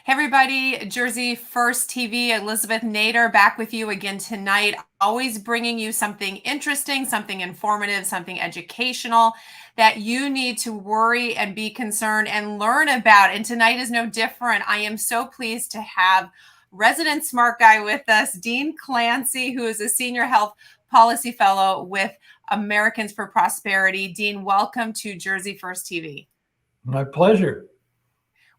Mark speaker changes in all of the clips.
Speaker 1: Hey everybody, Jersey First TV, Elizabeth Nader back with you again tonight. Always bringing you something interesting, something informative, something educational that you need to worry and be concerned and learn about. And tonight is no different. I am so pleased to have resident smart guy with us, Dean Clancy, who is a senior health policy fellow with Americans for Prosperity. Dean, welcome to Jersey First TV.
Speaker 2: My pleasure.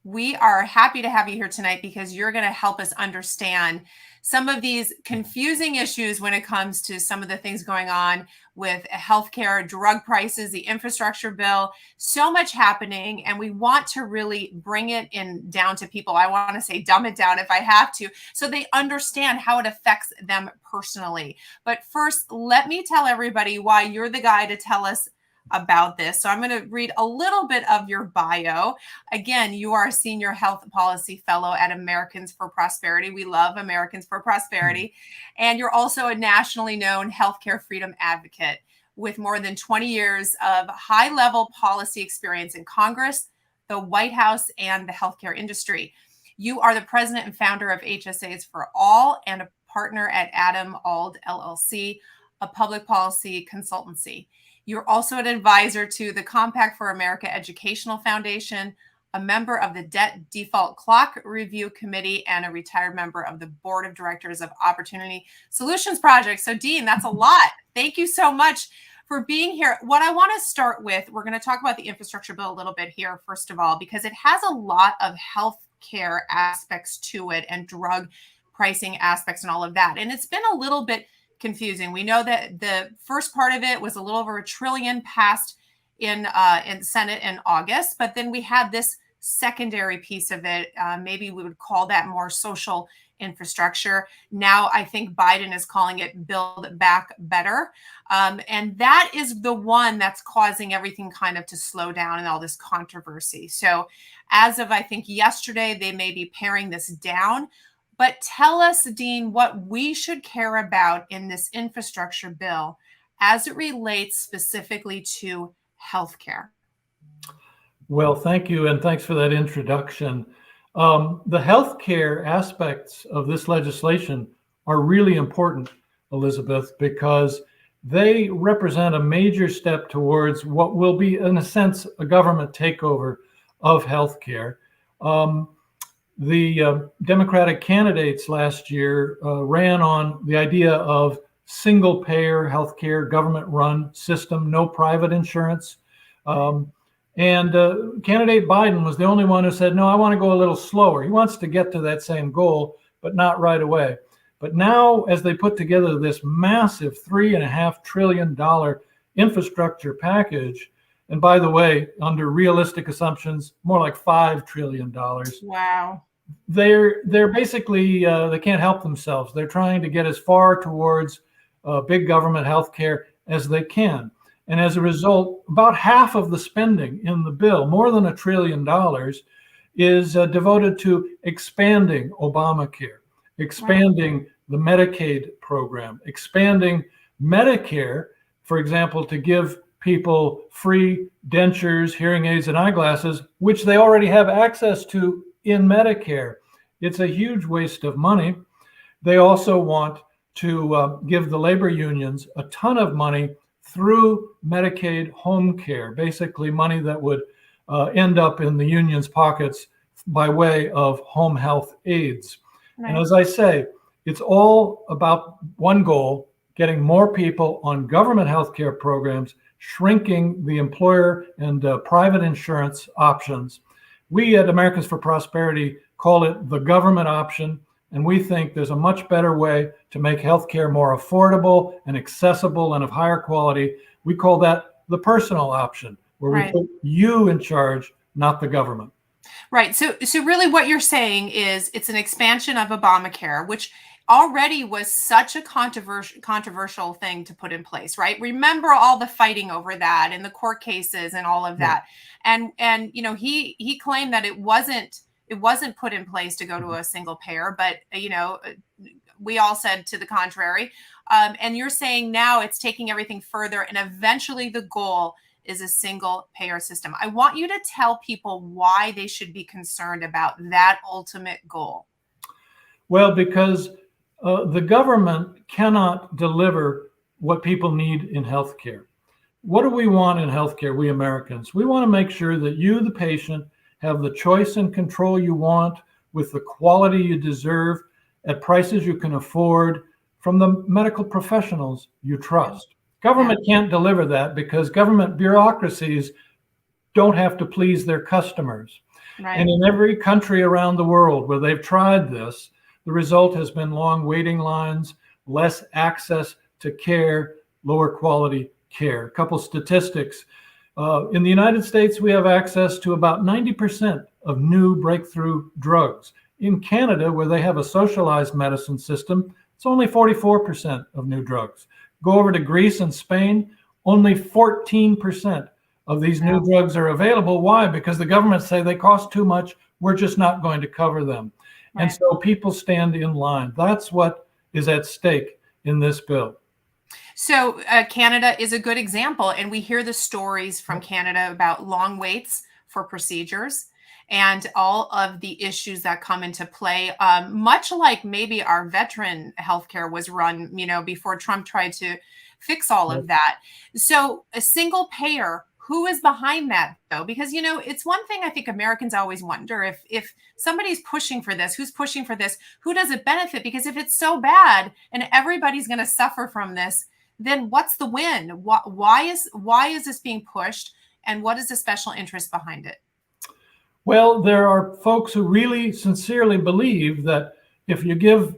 Speaker 1: We are happy to have you here tonight because you're going to help us understand some of these confusing issues when it comes to some of the things going on with healthcare, drug prices, the infrastructure bill, so much happening. And we want to really bring it in down to people. I want to say dumb it down if I have to, so they understand how it affects them personally. But first, let me tell everybody why you're the guy to tell us about this. So I'm going to read a little bit of your bio. Again, you are a senior health policy fellow at Americans for Prosperity. We love Americans for Prosperity. And you're also a nationally known healthcare freedom advocate with more than 20 years of high-level policy experience in Congress, the White House, and the healthcare industry. You are the president and founder of HSAs for All and a partner at Adam Ald LLC, a public policy consultancy. You're also an advisor to the Compact for America Educational Foundation, a member of the Debt Default Clock Review Committee, and a retired member of the Board of Directors of Opportunity Solutions Project. So, Dean, that's a lot. Thank you so much for being here. What I want to start with, we're going to talk about the infrastructure bill a little bit here, first of all, because it has a lot of healthcare aspects to it and drug pricing aspects and all of that. And it's been a little bit confusing. We know that the first part of it was a little over $1 trillion passed in the Senate in August, but then we had this secondary piece of it. Maybe we would call that more social infrastructure. Now I think Biden is calling it Build Back Better. And that is the one that's causing everything kind of to slow down and all this controversy. So as of, I think yesterday, they may be paring this down. But tell us, Dean, what we should care about in this infrastructure bill as it relates specifically to healthcare.
Speaker 2: Well, thank you, and thanks for that introduction. The healthcare aspects of this legislation are really important, Elizabeth, because they represent a major step towards what will be, in a sense, a government takeover of healthcare. The Democratic candidates last year ran on the idea of single-payer healthcare, government-run system, no private insurance. And candidate Biden was the only one who said, no, I want to go a little slower. He wants to get to that same goal, but not right away. But now, as they put together this massive $3.5 trillion infrastructure package, and by the way, under realistic assumptions, more like $5 trillion.
Speaker 1: Wow.
Speaker 2: They're basically, they can't help themselves. They're trying to get as far towards big government healthcare as they can. And as a result, about half of the spending in the bill, more than $1 trillion, is devoted to expanding Obamacare, expanding the Medicaid program, expanding Medicare, for example, to give people free dentures, hearing aids, and eyeglasses, which they already have access to in Medicare. It's a huge waste of money. They also want to give the labor unions a ton of money through Medicaid home care, basically money that would end up in the union's pockets by way of home health aides. Right. And as I say, it's all about one goal: getting more people on government healthcare programs, shrinking the employer and private insurance options. We at Americans for Prosperity call it the government option, and we think there's a much better way to make healthcare more affordable and accessible and of higher quality. We call that the personal option, where we put you in charge, not the government.
Speaker 1: Right. So really what you're saying is it's an expansion of Obamacare, which already was such a controversial thing to put in place, right? Remember all the fighting over that and the court cases and all of that. And you know, he claimed that it wasn't put in place to go to a single payer, but you know, we all said to the contrary. And you're saying now it's taking everything further, and eventually the goal is a single payer system. I want you to tell people why they should be concerned about that ultimate goal.
Speaker 2: Well, because the government cannot deliver what people need in healthcare. What do we want in healthcare, we Americans? We want to make sure that you, the patient, have the choice and control you want with the quality you deserve at prices you can afford from the medical professionals you trust. Government can't deliver that because government bureaucracies don't have to please their customers.
Speaker 1: Right.
Speaker 2: And in every country around the world where they've tried this, the result has been long waiting lines, less access to care, lower quality care. A couple statistics. In the United States, we have access to about 90% of new breakthrough drugs. In Canada, where they have a socialized medicine system, it's only 44% of new drugs. Go over to Greece and Spain, only 14% of these new drugs are available. Why? Because the governments say they cost too much. We're just not going to cover them. Right. And so people stand in line. That's what is at stake in this bill.
Speaker 1: So Canada is a good example, and we hear the stories from Canada about long waits for procedures and all of the issues that come into play, much like maybe our veteran healthcare was run, before Trump tried to fix all of that. So a single payer, who is behind that, though? Because, it's one thing I think Americans always wonder if somebody's pushing for this, who's pushing for this, who does it benefit? Because if it's so bad and everybody's going to suffer from this, then what's the win? Why is this being pushed? And what is the special interest behind it?
Speaker 2: Well, there are folks who really sincerely believe that if you give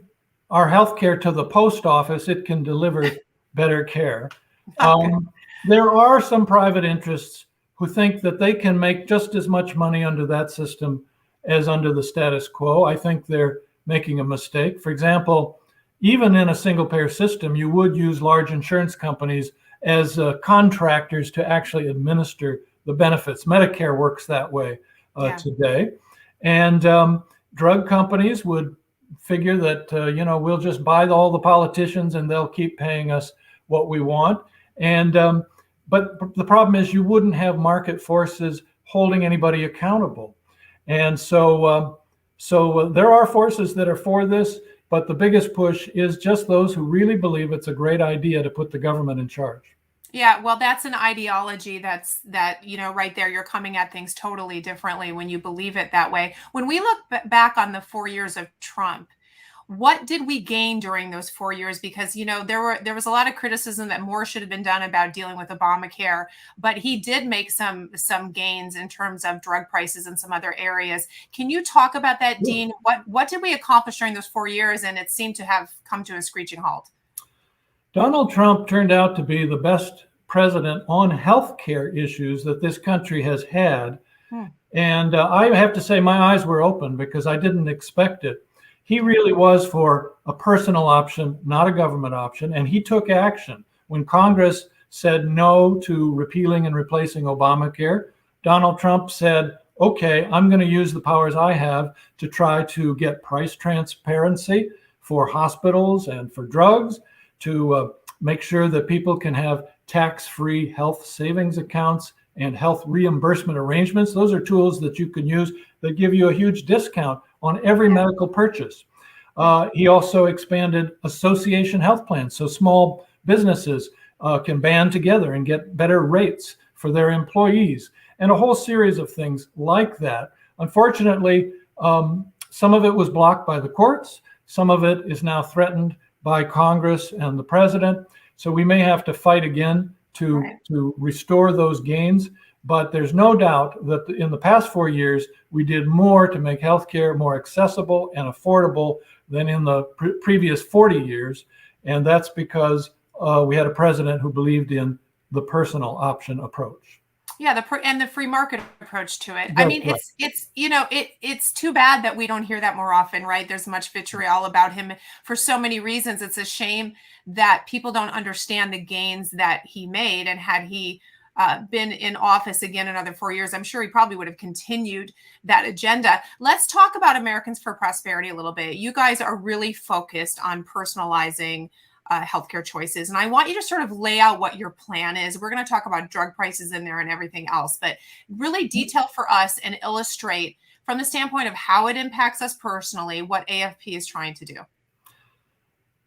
Speaker 2: our health care to the post office, it can deliver better care. There are some private interests who think that they can make just as much money under that system as under the status quo. I think they're making a mistake. For example, even in a single payer system, you would use large insurance companies as contractors to actually administer the benefits. Medicare works that way today. And drug companies would figure that, we'll just buy all the politicians and they'll keep paying us what we want. And but the problem is you wouldn't have market forces holding anybody accountable. And so there are forces that are for this, but the biggest push is just those who really believe it's a great idea to put the government in charge.
Speaker 1: Yeah, well, that's an ideology that right there, you're coming at things totally differently when you believe it that way. When we look back on the 4 years of Trump, what did we gain during those 4 years? Because, there was a lot of criticism that more should have been done about dealing with Obamacare, but he did make some gains in terms of drug prices and some other areas. Can you talk about that, Dean? What did we accomplish during those 4 years? And it seemed to have come to a screeching halt.
Speaker 2: Donald Trump turned out to be the best president on healthcare issues that this country has had. And I have to say my eyes were open because I didn't expect it. He really was for a personal option, not a government option, and he took action. When Congress said no to repealing and replacing Obamacare, Donald Trump said, okay, I'm going to use the powers I have to try to get price transparency for hospitals and for drugs, to make sure that people can have tax-free health savings accounts and health reimbursement arrangements. Those are tools that you can use that give you a huge discount on every medical purchase. He also expanded association health plans, so small businesses can band together and get better rates for their employees, and a whole series of things like that. Unfortunately, some of it was blocked by the courts. Some of it is now threatened by Congress and the president. So we may have to fight again to restore those gains. But there's no doubt that in the past 4 years, we did more to make healthcare more accessible and affordable than in the previous 40 years. And that's because we had a president who believed in the personal option approach.
Speaker 1: Yeah, the free market approach to it. I mean, it's too bad that we don't hear that more often, right? There's much vitriol about him for so many reasons. It's a shame that people don't understand the gains that he made. And had he been in office again another 4 years, I'm sure he probably would have continued that agenda. Let's talk about Americans for Prosperity a little bit. You guys are really focused on personalizing healthcare choices. And I want you to sort of lay out what your plan is. We're going to talk about drug prices in there and everything else, but really detail for us and illustrate from the standpoint of how it impacts us personally, what AFP is trying to do.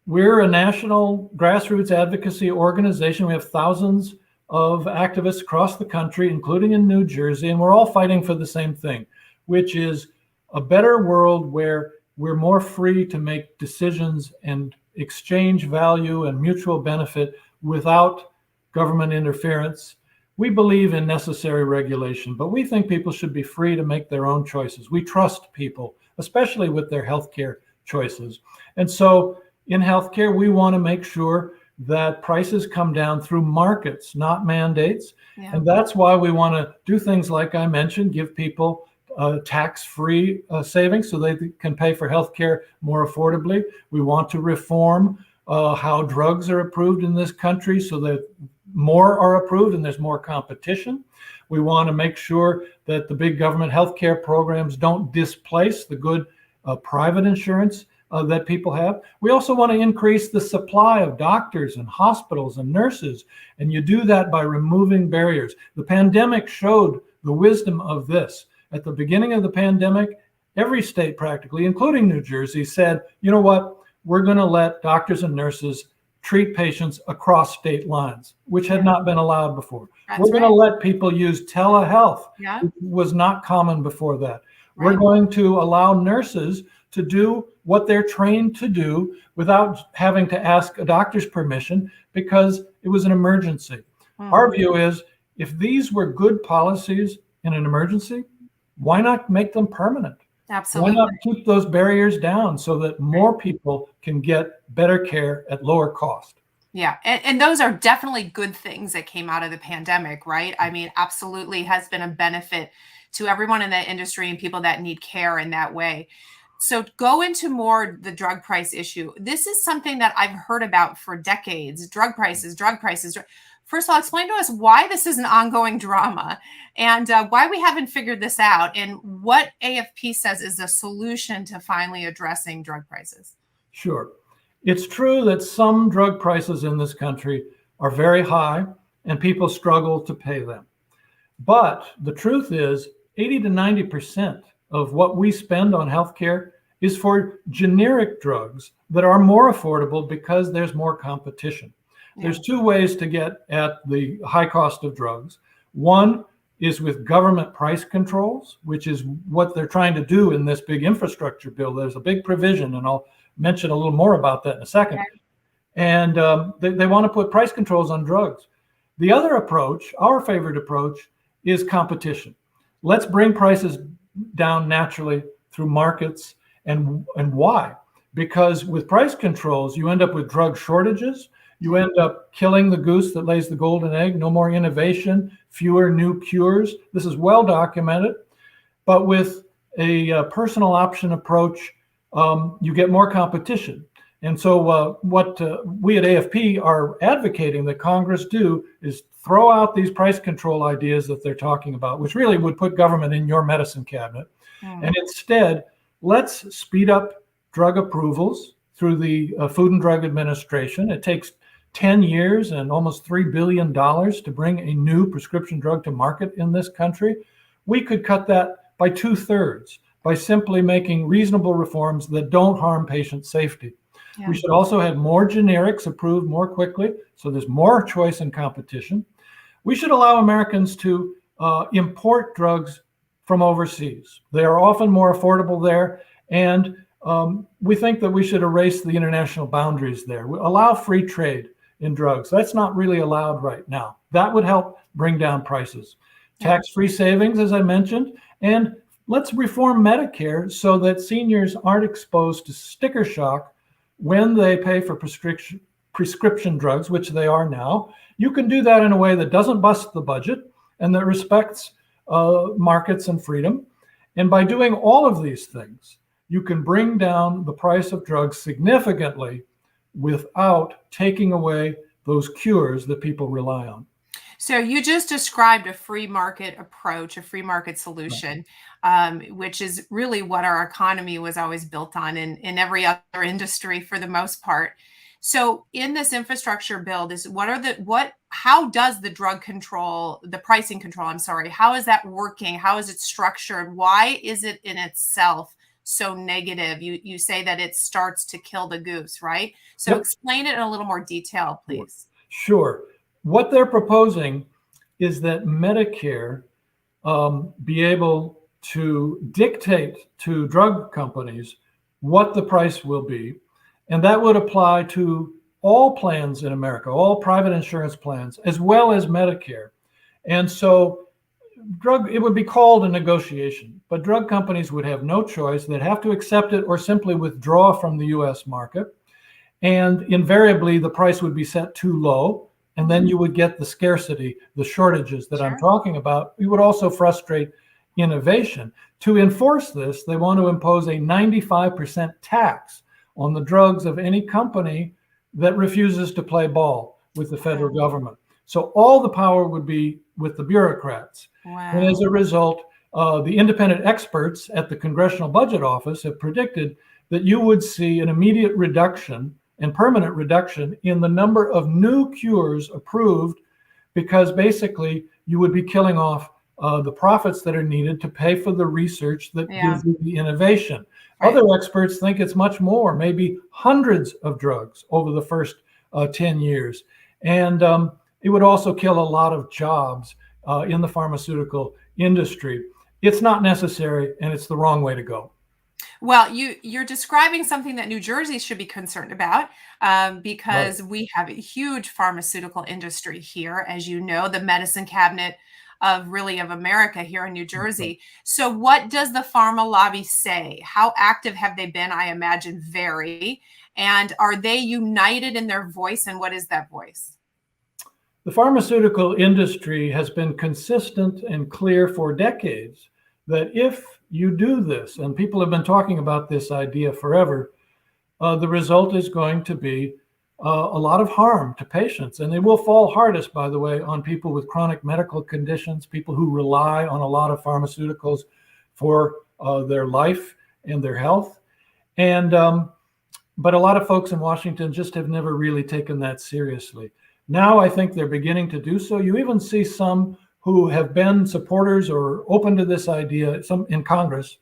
Speaker 2: We're a national grassroots advocacy organization. We have thousands of activists across the country, including in New Jersey, and we're all fighting for the same thing, which is a better world where we're more free to make decisions and exchange value and mutual benefit without government interference. We believe in necessary regulation, but we think people should be free to make their own choices. We trust people, especially with their healthcare choices. And so in healthcare, we want to make sure that prices come down through markets, not mandates. Yeah. And that's why we want to do things like I mentioned, give people tax-free savings so they can pay for healthcare more affordably. We want to reform how drugs are approved in this country so that more are approved and there's more competition. We want to make sure that the big government healthcare programs don't displace the good private insurance that people have. We also want to increase the supply of doctors and hospitals and nurses, and you do that by removing barriers. The pandemic showed the wisdom of this. At the beginning of the pandemic, every state practically, including New Jersey, said, you know what, we're going to let doctors and nurses treat patients across state lines, which had not been allowed before. We're going to let people use telehealth, which was not common before that. We're going to allow nurses to do what they're trained to do without having to ask a doctor's permission because it was an emergency. Our view is if these were good policies in an emergency, why not make them permanent?
Speaker 1: Absolutely.
Speaker 2: Why not keep those barriers down so that more people can get better care at lower cost?
Speaker 1: Yeah. And those are definitely good things that came out of the pandemic, right? I mean, absolutely has been a benefit to everyone in the industry and people that need care in that way. So go into more the drug price issue. This is something that I've heard about for decades. Drug prices. First of all, explain to us why this is an ongoing drama and why we haven't figured this out and what AFP says is the solution to finally addressing drug prices.
Speaker 2: Sure. It's true that some drug prices in this country are very high and people struggle to pay them. But the truth is 80 to 90% of what we spend on healthcare is for generic drugs that are more affordable because there's more competition. Yeah. There's two ways to get at the high cost of drugs. One is with government price controls, which is what they're trying to do in this big infrastructure bill. There's a big provision, and I'll mention a little more about that in a second. Okay. And they want to put price controls on drugs. The other approach, our favorite approach, is competition. Let's bring prices down naturally through markets. And why? Because with price controls, you end up with drug shortages. You end up killing the goose that lays the golden egg. No more innovation, fewer new cures. This is well documented. But with a personal option approach, you get more competition. And so what we at AFP are advocating that Congress do is throw out these price control ideas that they're talking about, which really would put government in your medicine cabinet. And instead, let's speed up drug approvals through the Food and Drug Administration. It takes 10 years and almost $3 billion to bring a new prescription drug to market in this country. We could cut that by 2/3 by simply making reasonable reforms that don't harm patient safety. Yeah. We should also have more generics approved more quickly, so there's more choice and competition. We should allow Americans to import drugs from overseas. They are often more affordable there, and we think that we should erase the international boundaries there. We allow free trade in drugs. That's not really allowed right now. That would help bring down prices. Tax-free savings, as I mentioned, and let's reform Medicare so that seniors aren't exposed to sticker shock when they pay for prescription drugs, which they are now. You can do that in a way that doesn't bust the budget and that respects markets and freedom. And by doing all of these things, you can bring down the price of drugs significantly without taking away those cures that people rely on.
Speaker 1: So you just described a free market approach, a free market solution, which is really what our economy was always built on in every other industry for the most part. So in this infrastructure bill, how does the the pricing control, I'm sorry, how is that working? How is it structured? Why is it in itself so negative? You say that it starts to kill the goose, right? So
Speaker 2: Yep.
Speaker 1: explain it in a little more detail, please.
Speaker 2: Sure. What they're proposing is that Medicare be able to dictate to drug companies what the price will be. And that would apply to all plans in America, all private insurance plans, as well as Medicare. And so it would be called a negotiation, but drug companies would have no choice. They'd have to accept it or simply withdraw from the US market. And invariably, the price would be set too low. And then you would get the scarcity, the shortages that I'm talking about. You would also frustrate innovation. To enforce this, they want to impose a 95% tax on the drugs of any company that refuses to play ball with the federal government. So all the power would be with the bureaucrats.
Speaker 1: Wow.
Speaker 2: And as a result, the independent experts at the Congressional Budget Office have predicted that you would see an immediate reduction and permanent reduction in the number of new cures approved, because basically you would be killing off the profits that are needed to pay for the research that gives you the innovation. Right. Other experts think it's much more, maybe hundreds of drugs over the first 10 years. And it would also kill a lot of jobs in the pharmaceutical industry. It's not necessary, and it's the wrong way to go.
Speaker 1: Well, you're describing something that New Jersey should be concerned about, because we have a huge pharmaceutical industry here, as you know, the medicine cabinet of America here in New Jersey. So what does the Pharma Lobby say? How active have they been? I imagine very. And are they united in their voice? And what is that voice?
Speaker 2: The pharmaceutical industry has been consistent and clear for decades that if you do this, and people have been talking about this idea forever, the result is going to be a lot of harm to patients. And they will fall hardest, by the way, on people with chronic medical conditions, people who rely on a lot of pharmaceuticals for their life and their health. And but a lot of folks in Washington just have never really taken that seriously. Now I think they're beginning to do so. You even see some who have been supporters or open to this idea, some in Congress,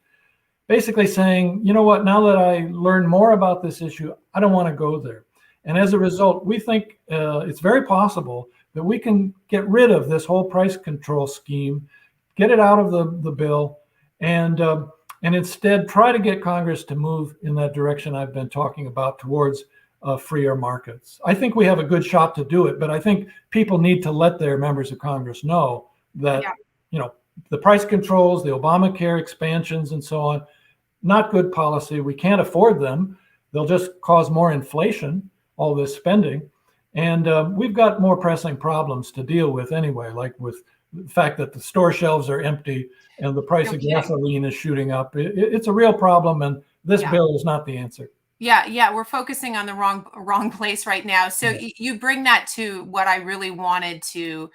Speaker 2: basically saying, you know what, now that I learn more about this issue, I don't want to go there. And as a result, we think it's very possible that we can get rid of this whole price control scheme, get it out of the bill, and instead try to get Congress to move in that direction I've been talking about, towards freer markets. I think we have a good shot to do it, but I think people need to let their members of Congress know that, the price controls, the Obamacare expansions and so on, not good policy. We can't afford them. They'll just cause more inflation, all this spending. And we've got more pressing problems to deal with anyway, like with the fact that the store shelves are empty and the price of gasoline is shooting up. It's a real problem, and this bill is not the answer.
Speaker 1: Yeah, we're focusing on the wrong place right now. So you bring that to what I really wanted to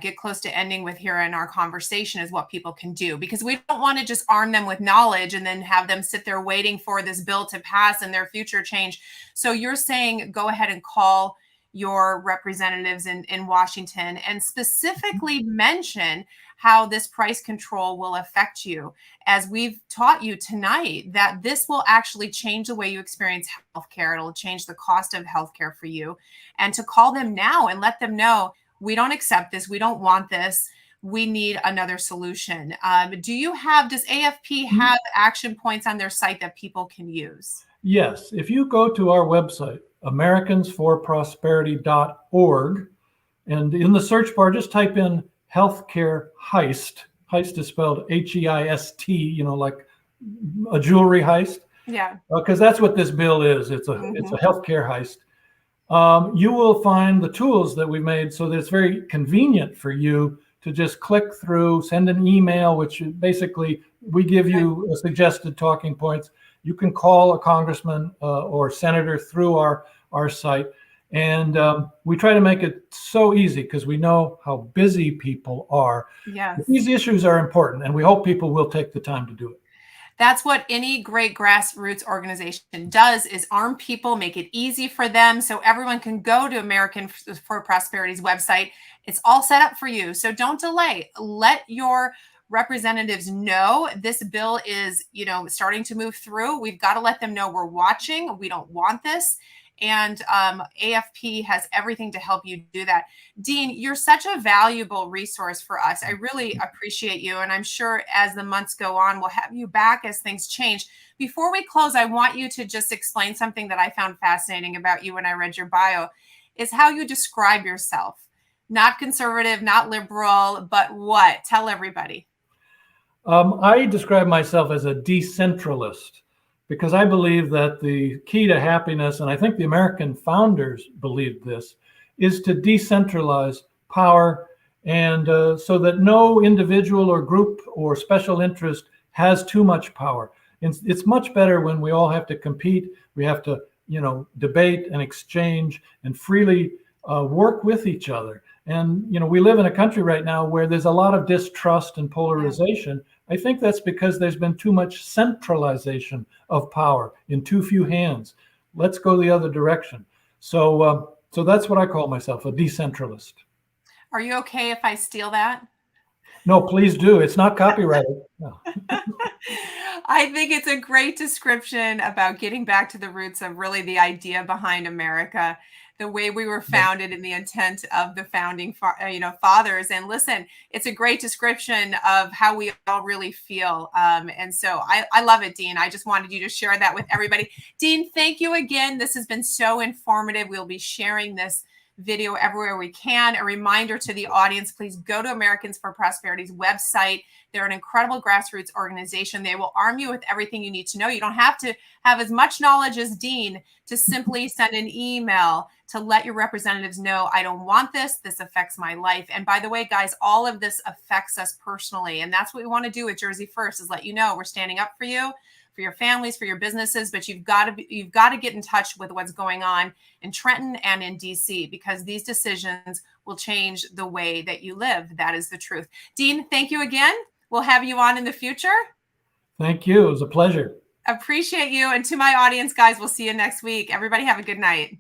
Speaker 1: get close to ending with here in our conversation, is what people can do, because we don't want to just arm them with knowledge and then have them sit there waiting for this bill to pass and their future change. So you're saying go ahead and call your representatives in Washington and specifically mention how this price control will affect you, as we've taught you tonight, that this will actually change the way you experience healthcare. It'll change the cost of healthcare for you, and to call them now and let them know, we don't accept this. We don't want this. We need another solution. Does AFP have action points on their site that people can use?
Speaker 2: Yes. If you go to our website, americansforprosperity.org, and in the search bar, just type in healthcare heist. Heist is spelled H-E-I-S-T, like a jewelry heist.
Speaker 1: Yeah.
Speaker 2: Because that's what this bill is. It's a healthcare heist. You will find the tools that we made so that it's very convenient for you to just click through, send an email, which basically we give you suggested talking points. You can call a congressman or senator through our site. And we try to make it so easy because we know how busy people are.
Speaker 1: Yes.
Speaker 2: These issues are important, and we hope people will take the time to do it.
Speaker 1: That's what any great grassroots organization does, is arm people, make it easy for them so everyone can go to American for Prosperity's website. It's all set up for you. So don't delay. Let your representatives know this bill is, starting to move through. We've got to let them know we're watching. We don't want this. And AFP has everything to help you do that. Dean, you're such a valuable resource for us. I really appreciate you. And I'm sure as the months go on, we'll have you back as things change. Before we close, I want you to just explain something that I found fascinating about you when I read your bio, is how you describe yourself. Not conservative, not liberal, but what? Tell everybody.
Speaker 2: I describe myself as a decentralist, because I believe that the key to happiness, and I think the American founders believed this, is to decentralize power, and so that no individual or group or special interest has too much power. It's much better when we all have to compete. We have to, debate and exchange and freely work with each other. And, we live in a country right now where there's a lot of distrust and polarization. I think that's because there's been too much centralization of power in too few hands. Let's go the other direction. So that's what I call myself, a decentralist.
Speaker 1: Are you okay if I steal that?
Speaker 2: No, please do. It's not copyrighted. No.
Speaker 1: I think it's a great description about getting back to the roots of really the idea behind America, the way we were founded, and the intent of the founding, fathers. And listen, it's a great description of how we all really feel. And so I love it, Dean. I just wanted you to share that with everybody. Dean, thank you again. This has been so informative. We'll be sharing this video everywhere we can. A reminder to the audience, please go to Americans for Prosperity's website. They're an incredible grassroots organization. They will arm you with everything you need to know. You don't have to have as much knowledge as Dean to simply send an email to let your representatives know, I don't want this. This affects my life. And by the way, guys, all of this affects us personally. And that's what we want to do with Jersey First, is let you know we're standing up for you, for your families, for your businesses, but you've got to get in touch with what's going on in Trenton and in DC, because these decisions will change the way that you live. That is the truth. Dean, thank you again. We'll have you on in the future.
Speaker 2: Thank you. It was a pleasure.
Speaker 1: Appreciate you. And to my audience, guys, we'll see you next week. Everybody have a good night.